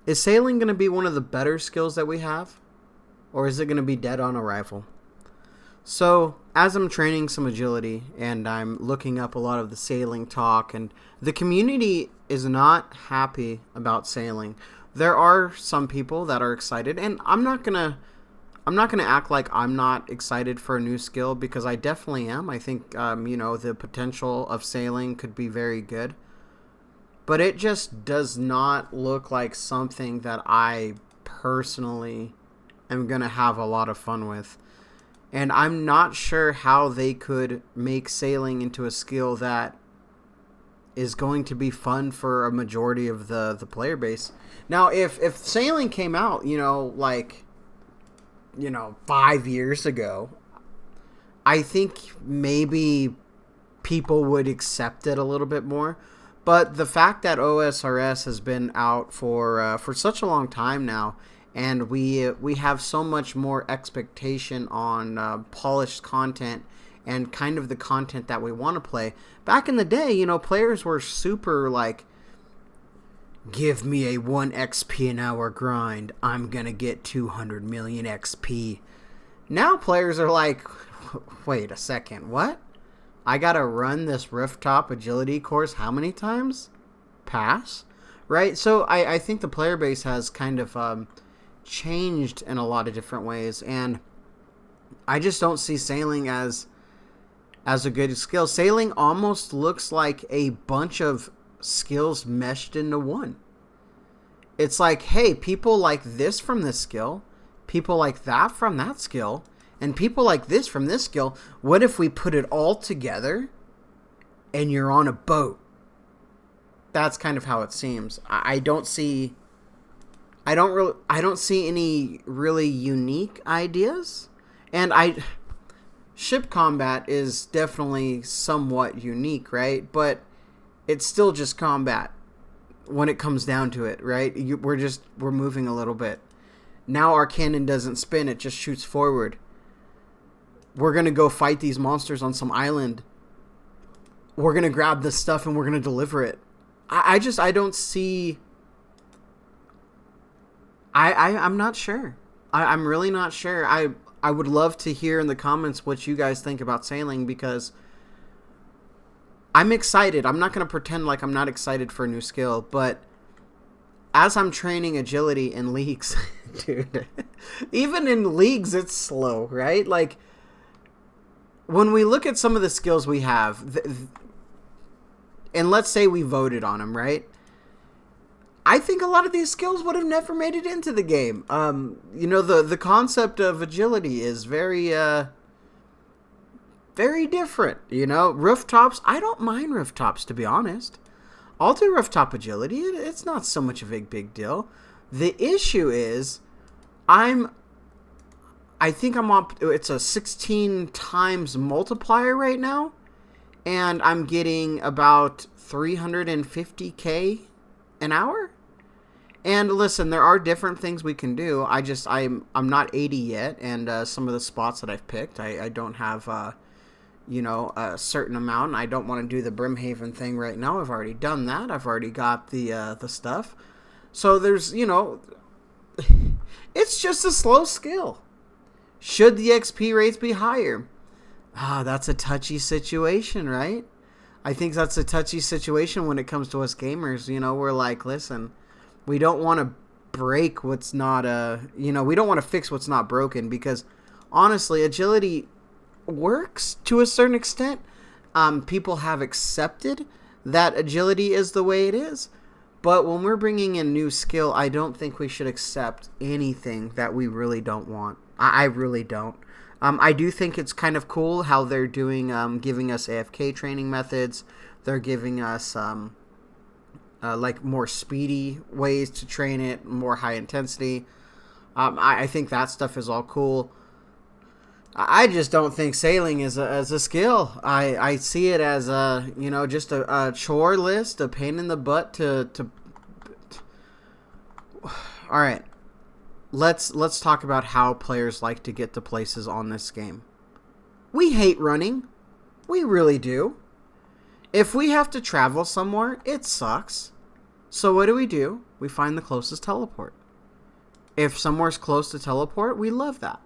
Is sailing going to be one of the better skills that we have? Or is it going to be dead on arrival? So, as I'm training some agility and I'm looking up a lot of the sailing talk, and the community is not happy about sailing. There are some people that are excited, and I'm not gonna act like I'm not excited for a new skill, because I definitely am. I think the potential of sailing could be very good, but it just does not look like something that I personally am gonna have a lot of fun with. And I'm not sure how they could make sailing into a skill that is going to be fun for a majority of the player base. Now, if sailing came out, 5 years ago, I think maybe people would accept it a little bit more. But the fact that OSRS has been out for such a long time now, and we have so much more expectation on polished content and kind of the content that we want to play. Back in the day, players were super like, give me a 1 XP an hour grind, I'm gonna get 200 million XP. Now players are like, wait a second, what? I gotta run this rooftop agility course how many times? Pass? Right? So I think the player base has kind of changed in a lot of different ways, and I just don't see sailing as a good skill. Sailing almost looks like a bunch of skills meshed into one. It's like, hey, people like this from this skill, people like that from that skill, and people like this from this skill. What if we put it all together and you're on a boat? That's kind of how it seems. I don't see any really unique ideas. And ship combat is definitely somewhat unique, right? But it's still just combat when it comes down to it, right? We're moving a little bit. Now our cannon doesn't spin, it just shoots forward. We're going to go fight these monsters on some island. We're going to grab this stuff and we're going to deliver it. I don't see... I'm not sure. I'm really not sure. I would love to hear in the comments what you guys think about sailing, because I'm excited. I'm not going to pretend like I'm not excited for a new skill, but as I'm training agility in leagues, dude, even in leagues, it's slow, right? Like, when we look at some of the skills we have, and let's say we voted on them, right? I think a lot of these skills would have never made it into the game. The concept of agility is very different. Rooftops, I don't mind rooftops, to be honest. I'll do rooftop agility. It's not so much of a big deal. The issue is, I think I'm up, it's a 16 times multiplier right now, and I'm getting about 350k an hour. And listen, there are different things we can do. I'm not 80 yet, and some of the spots that I've picked, I don't have a certain amount. And I don't want to do the Brimhaven thing right now. I've already done that. I've already got the stuff. So there's it's just a slow skill. Should the XP rates be higher? That's a touchy situation, right? I think that's a touchy situation when it comes to us gamers. We're like, listen, we don't want to break what's not we don't want to fix what's not broken, because honestly, agility works to a certain extent. People have accepted that agility is the way it is, but when we're bringing in new skill, I don't think we should accept anything that we really don't want. I really don't. I do think it's kind of cool how they're doing, giving us AFK training methods. They're giving us more speedy ways to train it, more high intensity. I think that stuff is all cool. I just don't think sailing is as a skill. I see it as just a chore list, a pain in the butt to. All right, let's talk about how players like to get to places on this game. We hate running. We really do. If we have to travel somewhere, it sucks. So what do? We find the closest teleport. If somewhere's close to teleport, we love that.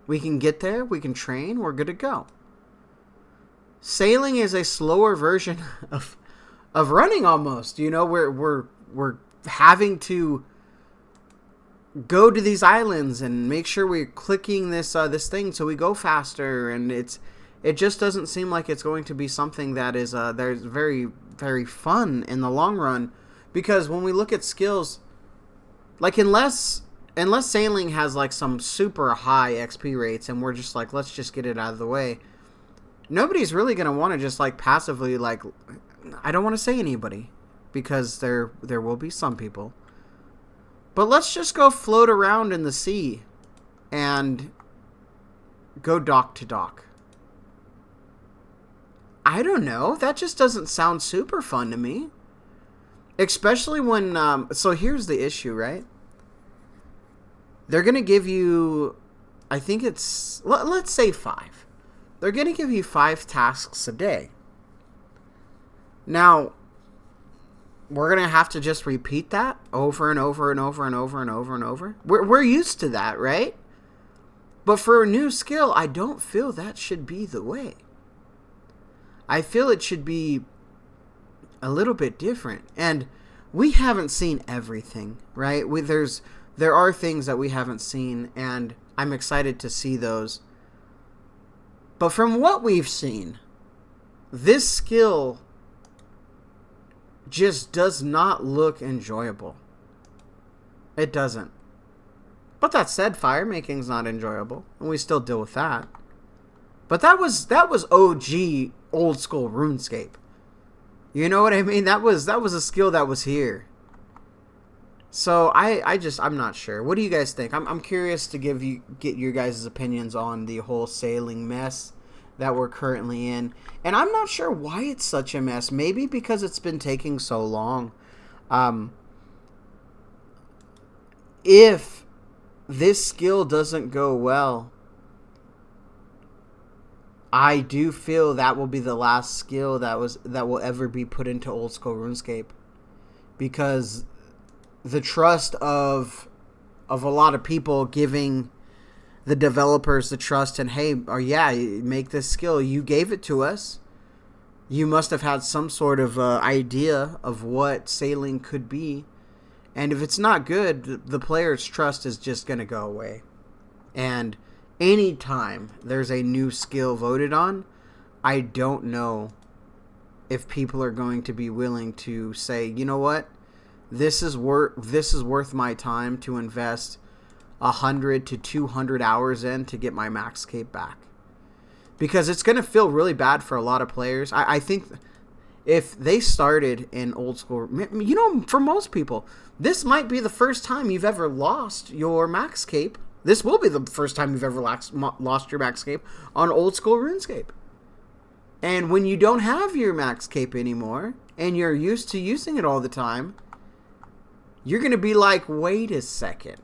We can get there, we can train, we're good to go. Sailing is a slower version of running almost. You know, we're having to go to these islands and make sure we're clicking this thing so we go faster, and it just doesn't seem like it's going to be something that is there's very, very fun in the long run. Because when we look at skills, like unless sailing has like some super high XP rates and we're just like, let's just get it out of the way, nobody's really going to want to just like passively, like, I don't want to say anybody because there will be some people, but let's just go float around in the sea and go dock to dock. I don't know. That just doesn't sound super fun to me. Especially when, so here's the issue, right? They're going to give you, I think it's, let's say 5. They're going to give you 5 tasks a day. Now, we're going to have to just repeat that over and over and over and over and over and over. We're used to that, right? But for a new skill, I don't feel that should be the way. I feel it should be a little bit different, and we haven't seen everything, right? There are things that we haven't seen, and I'm excited to see those. But from what we've seen, this skill just does not look enjoyable. It doesn't. But that said, fire making's not enjoyable, and we still deal with that. But that was OG old school RuneScape. You know what I mean? That was a skill that was here. So I'm not sure. What do you guys think? I'm curious to get your guys' opinions on the whole sailing mess that we're currently in. And I'm not sure why it's such a mess. Maybe because it's been taking so long. If this skill doesn't go well, I do feel that will be the last skill that will ever be put into old school RuneScape, because the trust of a lot of people giving the developers the trust and, hey, make this skill. You gave it to us. You must have had some sort of idea of what sailing could be, and if it's not good, the player's trust is just going to go away. And anytime there's a new skill voted on, I don't know if people are going to be willing to say, you know what, this is worth my time to invest 100 to 200 hours in to get my max cape back. Because it's going to feel really bad for a lot of players. I think if they started in old school, you know, for most people, this might be the first time you've ever lost your max cape. This will be the first time you've ever lost your max cape on old school RuneScape. And when you don't have your max cape anymore, and you're used to using it all the time, you're going to be like, wait a second.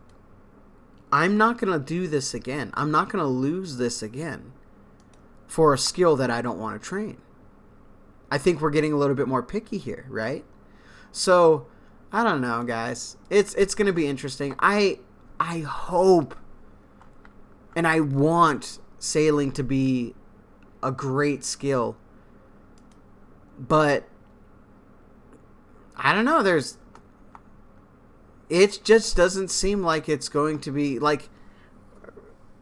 I'm not going to do this again. I'm not going to lose this again for a skill that I don't want to train. I think we're getting a little bit more picky here, right? So, I don't know, guys. It's going to be interesting. I hope and I want sailing to be a great skill. But I don't know, it just doesn't seem like it's going to be like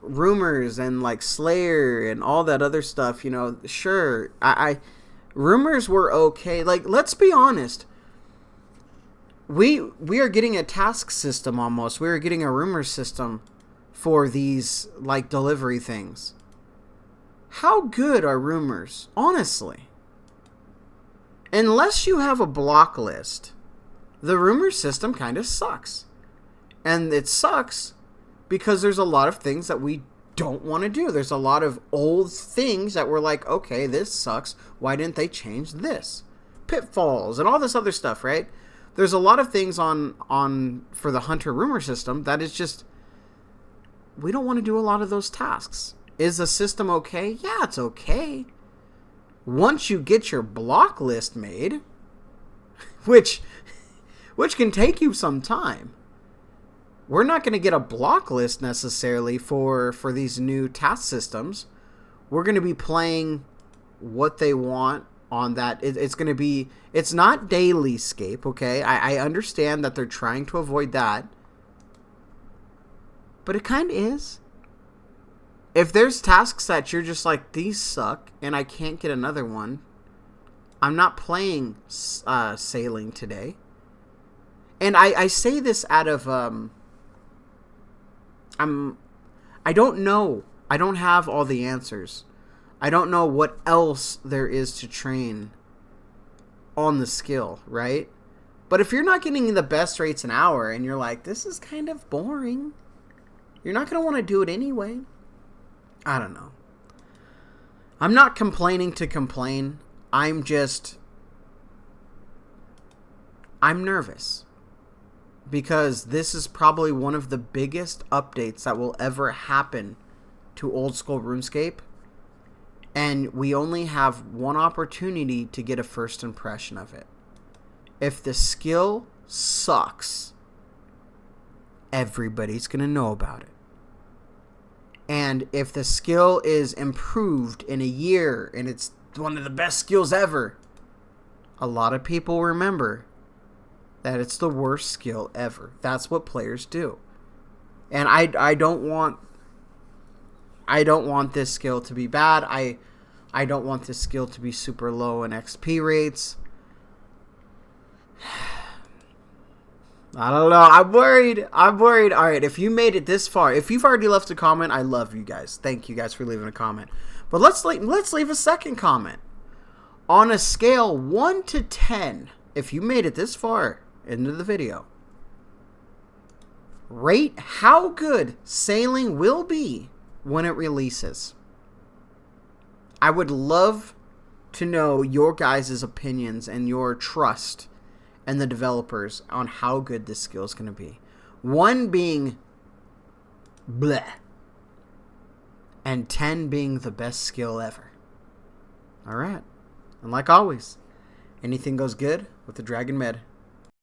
rumors and like Slayer and all that other stuff, you know. Sure, rumors were okay. Like, let's be honest. We are getting a task system almost. We are getting a rumor system for these like delivery things. How good are rumors? Honestly. Unless you have a block list, the rumor system kind of sucks. And it sucks because there's a lot of things that we don't want to do. There's a lot of old things that we're like, okay, this sucks. Why didn't they change this? Pitfalls and all this other stuff, right? There's a lot of things on for the Hunter rumor system that is just, we don't want to do a lot of those tasks. Is the system okay? Yeah, it's okay. Once you get your block list made, which which can take you some time. We're not going to get a block list necessarily for these new task systems. We're going to be playing what they want on that. It's going to be, it's not daily scape, okay? I understand that they're trying to avoid that, but it kind of is. If there's tasks that you're just like, these suck and I can't get another one, I'm not playing sailing today. And I say this out of I don't know. I don't have all the answers. I don't know what else there is to train on the skill, right? But if you're not getting the best rates an hour and you're like, this is kind of boring, you're not going to want to do it anyway. I don't know. I'm not complaining to complain. I'm nervous. Because this is probably one of the biggest updates that will ever happen to old school RuneScape. And we only have one opportunity to get a first impression of it. If the skill sucks, everybody's going to know about it. And if the skill is improved in a year and it's one of the best skills ever, a lot of people remember that it's the worst skill ever. That's what players do. And I don't want this skill to be bad. I don't want this skill to be super low in XP rates. I don't know. I'm worried. All right, if you made it this far, if you've already left a comment, I love you guys. Thank you guys for leaving a comment. But let's leave a second comment. On a scale 1 to 10, if you made it this far into the video, rate how good sailing will be when it releases. I would love to know your guys' opinions and your trust and the developers on how good this skill is going to be. 1 being bleh, and 10 being the best skill ever. Alright. And like always, anything goes good with the Dragon Med.